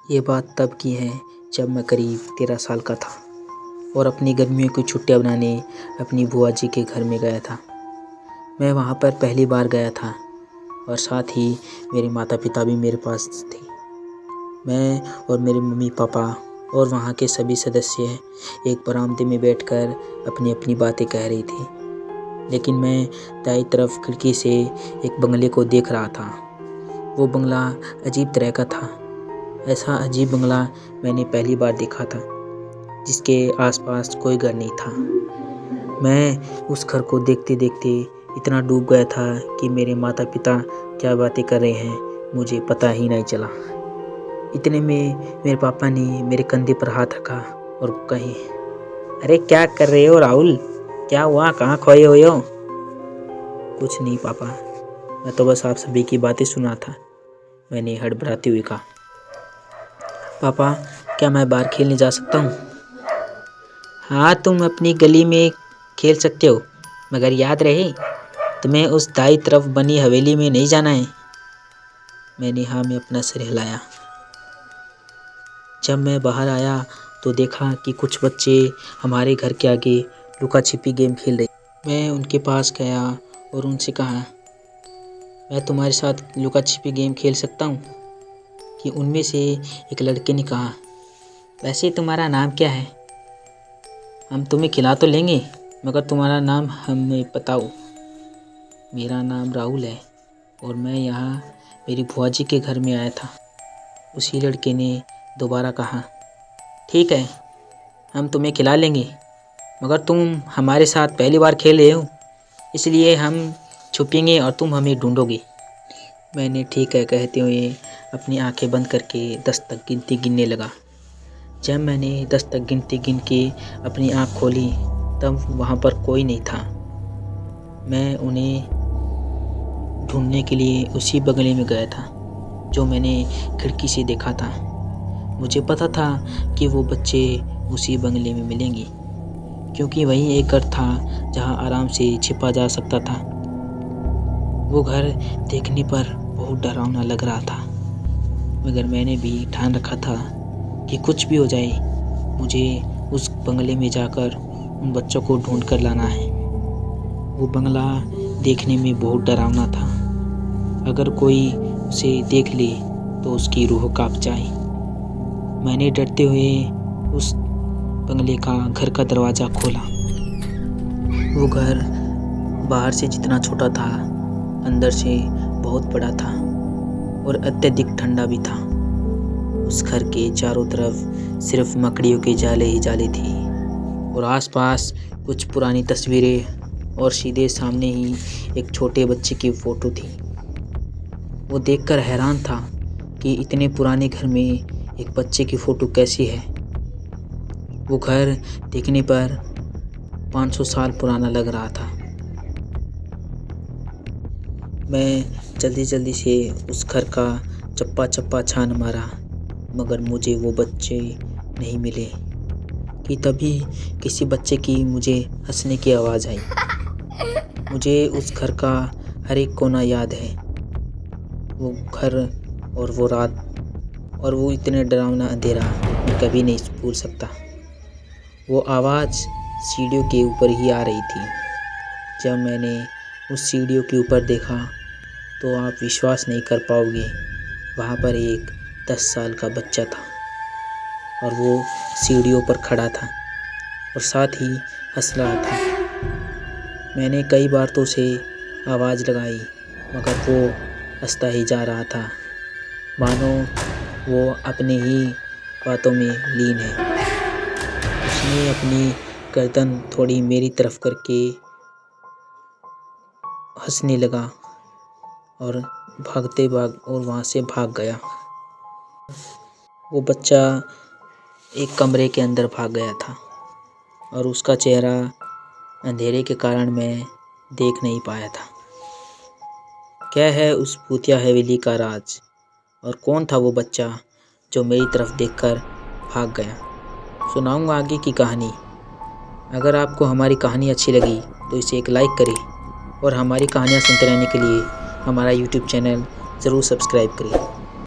ये बात तब की है जब मैं करीब 13 साल का था और अपनी गर्मियों की छुट्टियां बनाने अपनी बुआ जी के घर में गया था। मैं वहाँ पर पहली बार गया था और साथ ही मेरे माता पिता भी मेरे पास थे। मैं और मेरे मम्मी पापा और वहाँ के सभी सदस्य एक बरामदे में बैठकर अपनी अपनी बातें कह रही थी, लेकिन मैं दाईं तरफ खिड़की से एक बंगले को देख रहा था। वो बंगला अजीब तरह का था। ऐसा अजीब बंगला मैंने पहली बार देखा था, जिसके आसपास कोई घर नहीं था। मैं उस घर को देखते देखते इतना डूब गया था कि मेरे माता पिता क्या बातें कर रहे हैं मुझे पता ही नहीं चला। इतने में मेरे पापा ने मेरे कंधे पर हाथ रखा और कहे, अरे क्या कर रहे हो राहुल, क्या हुआ, कहाँ खोए हुए हो? कुछ नहीं पापा, मैं तो बस आप सभी की बातें सुना था, मैंने हड़बड़ाते हुए कहा। पापा, क्या मैं बाहर खेलने जा सकता हूँ? हाँ, तुम अपनी गली में खेल सकते हो, मगर याद रहे तुम्हें उस दाईं तरफ बनी हवेली में नहीं जाना है। मैंने हाँ में अपना सिर हिलाया। जब मैं बाहर आया तो देखा कि कुछ बच्चे हमारे घर के आगे लुका छिपी गेम खेल रहे। मैं उनके पास गया और उनसे कहा, मैं तुम्हारे साथ लुका छिपी गेम खेल सकता हूँ? कि उनमें से एक लड़के ने कहा, वैसे तुम्हारा नाम क्या है? हम तुम्हें खिला तो लेंगे, मगर तुम्हारा नाम हमें बताओ। मेरा नाम राहुल है और मैं यहाँ मेरी बुआ जी के घर में आया था। उसी लड़के ने दोबारा कहा, ठीक है, हम तुम्हें खिला लेंगे, मगर तुम हमारे साथ पहली बार खेल रहे हो, इसलिए हम छुपेंगे और तुम हमें ढूंढोगे। मैंने ठीक है कहते हुए अपनी आंखें बंद करके 10 तक गिनती गिनने लगा। जब मैंने 10 तक गिनती गिन के अपनी आंख खोली तब वहाँ पर कोई नहीं था। मैं उन्हें ढूंढने के लिए उसी बंगले में गया था जो मैंने खिड़की से देखा था। मुझे पता था कि वो बच्चे उसी बंगले में मिलेंगे, क्योंकि वहीं एक घर था जहाँ आराम से छिपा जा सकता था। वो घर देखने पर बहुत डरावना लग रहा था, मगर मैंने भी ठान रखा था कि कुछ भी हो जाए मुझे उस बंगले में जाकर उन बच्चों को ढूंढ कर लाना है। वो बंगला देखने में बहुत डरावना था। अगर कोई उसे देख ले तो उसकी रूह कांप जाए। मैंने डरते हुए उस बंगले का घर का दरवाज़ा खोला। वो घर बाहर से जितना छोटा था, अंदर से बहुत बड़ा था और अत्यधिक ठंडा भी था। उस घर के चारों तरफ सिर्फ मकड़ियों के जाले ही जाले थे और आसपास कुछ पुरानी तस्वीरें और सीधे सामने ही एक छोटे बच्चे की फ़ोटो थी। वो देखकर हैरान था कि इतने पुराने घर में एक बच्चे की फ़ोटो कैसी है। वो घर देखने पर 500 साल पुराना लग रहा था। मैं जल्दी से उस घर का चप्पा चप्पा छान मारा, मगर मुझे वो बच्चे नहीं मिले। कि तभी किसी बच्चे की मुझे हंसने की आवाज़ आई। मुझे उस घर का हर एक कोना याद है। वो घर और वो रात और वो इतने डरावना अंधेरा मैं कभी नहीं भूल सकता। वो आवाज़ सीढ़ियों के ऊपर ही आ रही थी। जब मैंने उस सीढ़ियों के ऊपर देखा तो आप विश्वास नहीं कर पाओगे, वहाँ पर एक 10 साल का बच्चा था और वो सीढ़ियों पर खड़ा था और साथ ही हंस रहा था। मैंने कई बार तो उसे आवाज़ लगाई, मगर वो हंसता ही जा रहा था, मानो वो अपने ही बातों में लीन है। उसने अपनी गर्दन थोड़ी मेरी तरफ करके हंसने लगा और वहाँ से भाग गया। वो बच्चा एक कमरे के अंदर भाग गया था और उसका चेहरा अंधेरे के कारण मैं देख नहीं पाया था। क्या है उस भूतिया हवेली का राज, और कौन था वो बच्चा जो मेरी तरफ देखकर भाग गया? सुनाऊंगा आगे की कहानी। अगर आपको हमारी कहानी अच्छी लगी तो इसे एक लाइक करें और हमारी कहानियाँ सुनते रहने के लिए हमारा YouTube चैनल ज़रूर सब्सक्राइब करें।